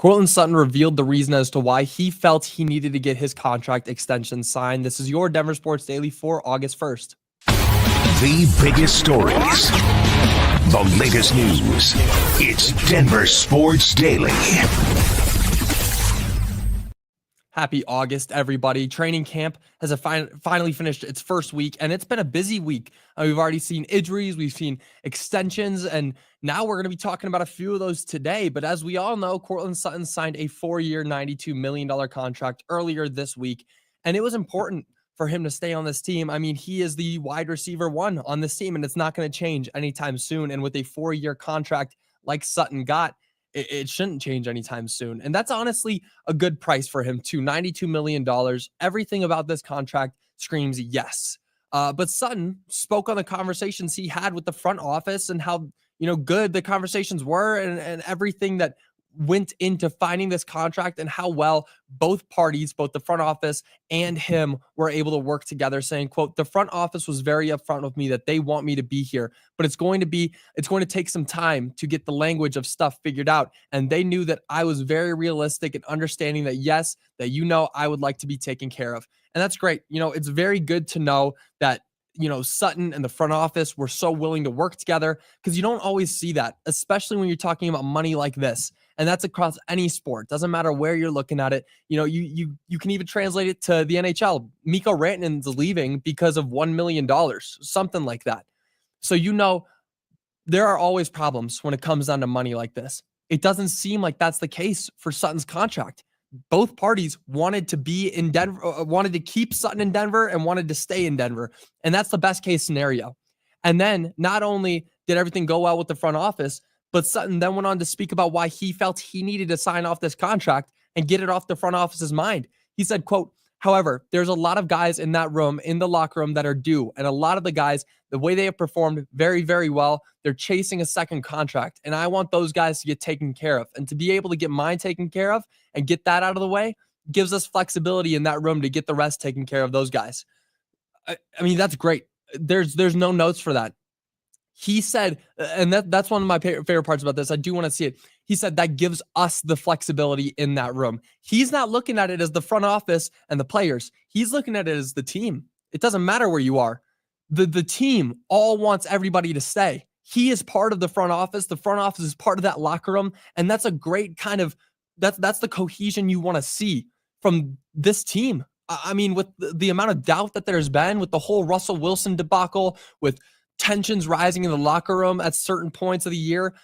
Courtland Sutton revealed the reason as to why he felt he needed to get his contract extension signed. This is your Denver Sports Daily for August 1st. The biggest stories, the latest news. It's Denver Sports Daily. Happy August, everybody. Training camp has finally finished its first week, and it's been a busy week. We've already seen injuries, we've seen extensions, and now we're going to be talking about a few of those today. But as we all know, Courtland Sutton signed a 4-year, $92 million contract earlier this week, and it was important for him to stay on this team. I mean, he is the wide receiver one on this team, and it's not going to change anytime soon. And with a 4-year contract like Sutton got, it shouldn't change anytime soon. And that's honestly a good price for him too. $92 million. Everything about this contract screams yes. But Sutton spoke on the conversations he had with the front office and how, good the conversations were and everything that went into finding this contract and how well both parties, both the front office and him, were able to work together, saying, quote, "The front office was very upfront with me that they want me to be here, but it's going to take some time to get the language of stuff figured out. And they knew that I was very realistic in understanding that, yes, that, I would like to be taken care of." And that's great. It's very good to know that, Sutton and the front office were so willing to work together, because you don't always see that, especially when you're talking about money like this. And that's across any sport. Doesn't matter where you're looking at it. You can even translate it to the NHL. Mikko Rantanen's leaving because of $1 million, something like that. So there are always problems when it comes down to money like this. It doesn't seem like that's the case for Sutton's contract. Both parties wanted to be in Denver, wanted to keep Sutton in Denver, and wanted to stay in Denver. And that's the best case scenario. And then not only did everything go well with the front office, but Sutton then went on to speak about why he felt he needed to sign off this contract and get it off the front office's mind. He said, quote, "However, there's a lot of guys in that room, in the locker room, that are due. And a lot of the guys, the way they have performed very, very well, they're chasing a second contract. And I want those guys to get taken care of. And to be able to get mine taken care of and get that out of the way gives us flexibility in that room to get the rest taken care of, those guys." I mean, that's great. There's no notes for that. He said, and that's one of my favorite parts about this. I do want to see it. He said that gives us the flexibility in that room. He's not looking at it as the front office and the players. He's looking at it as the team. It doesn't matter where you are. The team all wants everybody to stay. He is part of the front office. The front office is part of that locker room. And that's a great kind of, that's the cohesion you want to see from this team. I mean, with the amount of doubt that there's been with the whole Russell Wilson debacle, with tensions rising in the locker room at certain points of the year,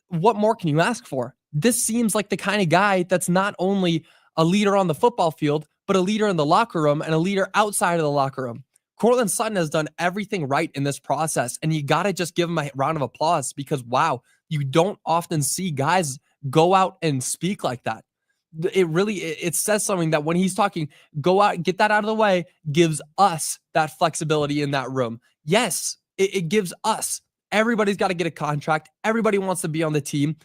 what more can you ask for? This seems like the kind of guy that's not only a leader on the football field, but a leader in the locker room and a leader outside of the locker room. Courtland Sutton has done everything right in this process, and you got to just give him a round of applause, because, wow, you don't often see guys go out and speak like that. It says something that when he's talking, go out, get that out of the way, gives us that flexibility in that room. Yes, it gives us. Everybody's got to get a contract. Everybody wants to be on the team.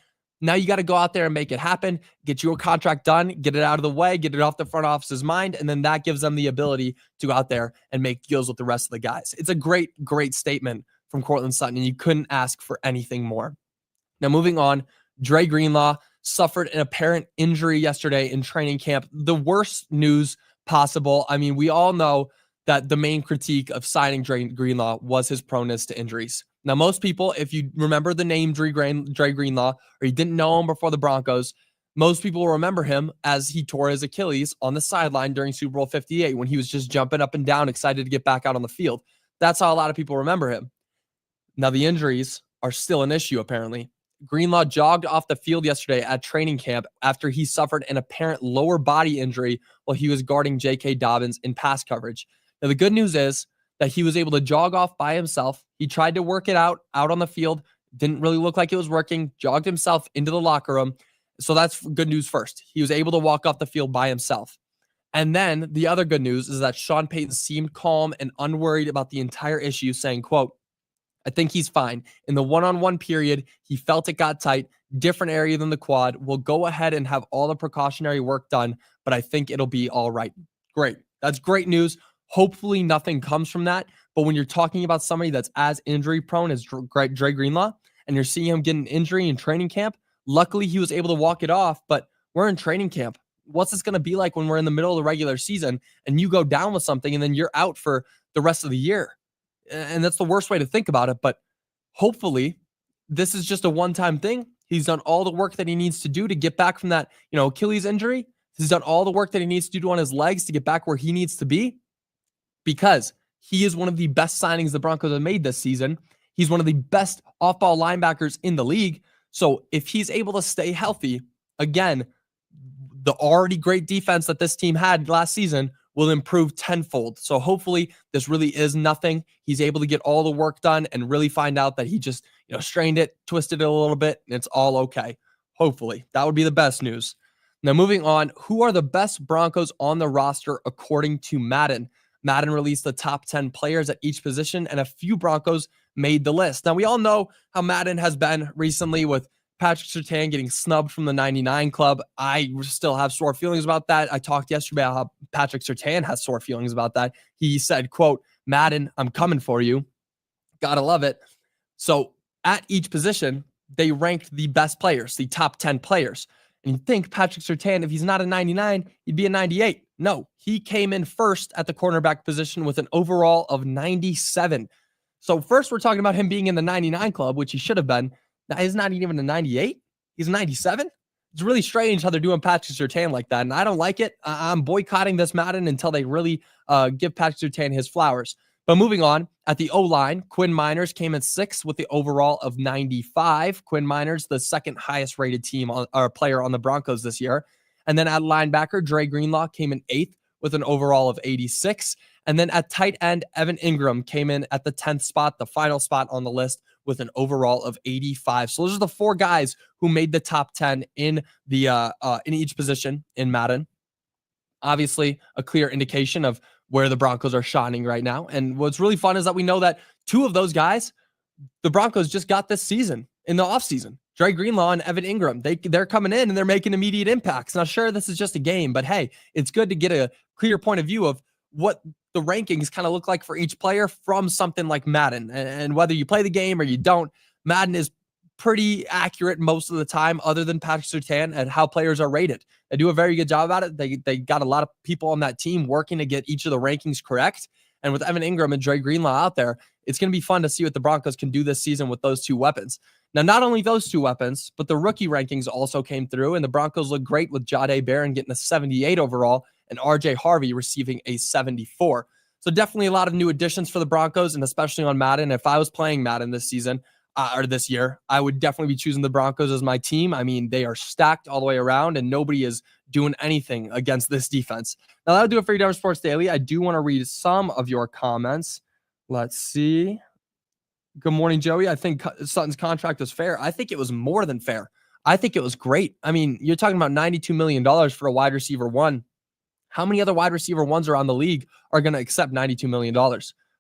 Now you got to go out there and make it happen, get your contract done, get it out of the way, get it off the front office's mind, and then that gives them the ability to go out there and make deals with the rest of the guys. It's a great, great statement from Courtland Sutton, and you couldn't ask for anything more. Now, moving on, Dre Greenlaw suffered an apparent injury yesterday in training camp. The worst news possible. I mean, we all know that the main critique of signing Dre Greenlaw was his proneness to injuries. Now, most people, if you remember the name Dre Greenlaw, or you didn't know him before the Broncos, most people will remember him as he tore his Achilles on the sideline during Super Bowl 58 when he was just jumping up and down, excited to get back out on the field. That's how a lot of people remember him. Now, the injuries are still an issue, apparently. Greenlaw jogged off the field yesterday at training camp after he suffered an apparent lower body injury while he was guarding J.K. Dobbins in pass coverage. Now, the good news is that he was able to jog off by himself. He tried to work it out on the field. Didn't really look like it was working. Jogged himself into the locker room. So that's good news first. He was able to walk off the field by himself. And then the other good news is that Sean Payton seemed calm and unworried about the entire issue, saying, quote, "I think he's fine. In the one-on-one period, he felt it got tight. Different area than the quad. We'll go ahead and have all the precautionary work done, but I think it'll be all right." Great. That's great news. Hopefully nothing comes from that. But when you're talking about somebody that's as injury prone as Dre Greenlaw, and you're seeing him get an injury in training camp, Luckily, he was able to walk it off, but we're in training camp. What's this going to be like when we're in the middle of the regular season and you go down with something and then you're out for the rest of the year? And that's the worst way to think about it. But hopefully, this is just a one-time thing. He's done all the work that he needs to do to get back from that, Achilles injury. He's done all the work that he needs to do on his legs to get back where he needs to be, because he is one of the best signings the Broncos have made this season. He's one of the best off-ball linebackers in the league. So if he's able to stay healthy, again, the already great defense that this team had last season will improve tenfold. So hopefully this really is nothing. He's able to get all the work done and really find out that he just, strained it, twisted it a little bit, and it's all okay. Hopefully. That would be the best news. Now moving on, who are the best Broncos on the roster according to Madden? Madden released the top 10 players at each position, and a few Broncos made the list. Now, we all know how Madden has been recently with Patrick Surtain getting snubbed from the 99 club. I still have sore feelings about that. I talked yesterday about how Patrick Surtain has sore feelings about that. He said, quote, "Madden, I'm coming for you." Gotta love it. So at each position, they ranked the best players, the top 10 players. And you think Patrick Surtain, if he's not a 99, he'd be a 98. No, he came in first at the cornerback position with an overall of 97. So first, we're talking about him being in the 99 club, which he should have been. Now, he's not even a 98. He's a 97. It's really strange how they're doing Patrick Surtain like that, and I don't like it. I'm boycotting this Madden until they really give Patrick Surtain his flowers. But moving on, at the O-line, Quinn Miners came in sixth with the overall of 95. Quinn Miners, the second highest rated player on the Broncos this year. And then at linebacker, Dre Greenlaw came in eighth with an overall of 86. And then at tight end, Evan Ingram came in at the 10th spot, the final spot on the list, with an overall of 85. So those are the four guys who made the top 10 in each position in Madden. Obviously, a clear indication of where the Broncos are shining right now. And what's really fun is that we know that two of those guys, the Broncos just got this season in the offseason. Dre Greenlaw and Evan Ingram, they're coming in and they're making immediate impacts. Now, sure, this is just a game, but hey, it's good to get a clear point of view of what the rankings kind of look like for each player from something like Madden. And whether you play the game or you don't, Madden is pretty accurate most of the time, other than Patrick Surtain, at how players are rated. They do a very good job at it. They got a lot of people on that team working to get each of the rankings correct. And with Evan Ingram and Dre Greenlaw out there, it's going to be fun to see what the Broncos can do this season with those two weapons. Now, not only those two weapons, but the rookie rankings also came through, and the Broncos look great with Jahdae Barron getting a 78 overall and RJ Harvey receiving a 74. So definitely a lot of new additions for the Broncos, and especially on Madden. If I was playing Madden this season, or this year, I would definitely be choosing the Broncos as my team. I mean, they are stacked all the way around, and nobody is doing anything against this defense. Now, that'll do it for your Denver Sports Daily. I do want to read some of your comments. Let's see. Good morning, Joey. I think Sutton's contract was fair. I think it was more than fair. I think it was great. I mean, you're talking about $92 million for a wide receiver one. How many other wide receiver ones around the league are going to accept $92 million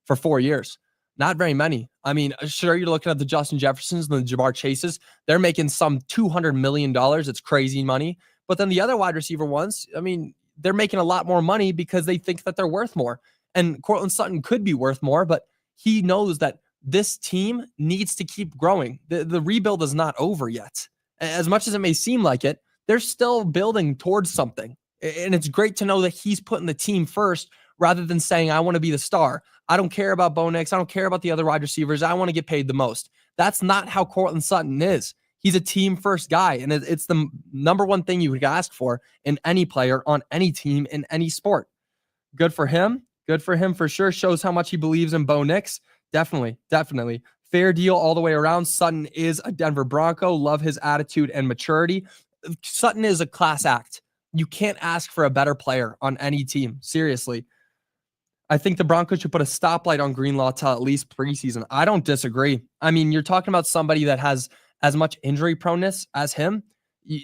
for 4 years? Not very many. I mean, sure, you're looking at the Justin Jeffersons and the Jamar Chases. They're making some $200 million. It's crazy money. But then the other wide receiver ones, I mean, they're making a lot more money because they think that they're worth more. And Courtland Sutton could be worth more, but he knows that this team needs to keep growing. The rebuild is not over yet. As much as it may seem like it, they're still building towards something. And it's great to know that he's putting the team first rather than saying, I want to be the star. I don't care about Bo Nix. I don't care about the other wide receivers. I want to get paid the most. That's not how Courtland Sutton is. He's a team first guy. And it's the number one thing you would ask for in any player on any team in any sport. Good for him. Good for him for sure. Shows how much he believes in Bo Nix. Definitely. Fair deal all the way around. Sutton is a Denver Bronco. Love his attitude and maturity. Sutton is a class act. You can't ask for a better player on any team. Seriously. I think the Broncos should put a stoplight on Greenlaw till at least preseason. I don't disagree. I mean, you're talking about somebody that has as much injury proneness as him.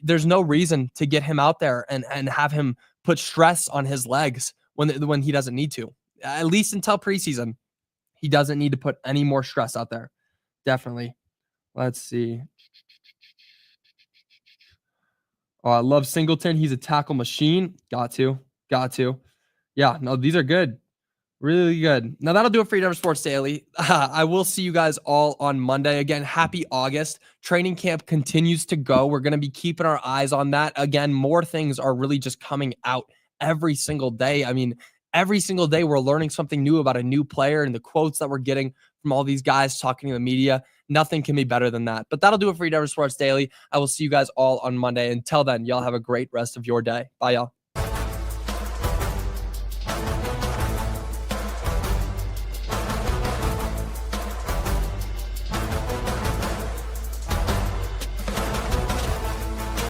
There's no reason to get him out there and have him put stress on his legs when he doesn't need to. At least until preseason, he doesn't need to put any more stress out there. Definitely. Let's see. Oh, I love Singleton. He's a tackle machine. Got to. Yeah, no, these are good. Really good. Now that'll do it for Denver Sports Daily. I will see you guys all on Monday. Again, happy August. Training camp continues to go. We're going to be keeping our eyes on that. Again, more things are really just coming out every single day. I mean, every single day we're learning something new about a new player, and the quotes that we're getting from all these guys talking to the media. Nothing can be better than that. But that'll do it for Denver Sports Daily. I will see you guys all on Monday. Until then, y'all have a great rest of your day. Bye, y'all.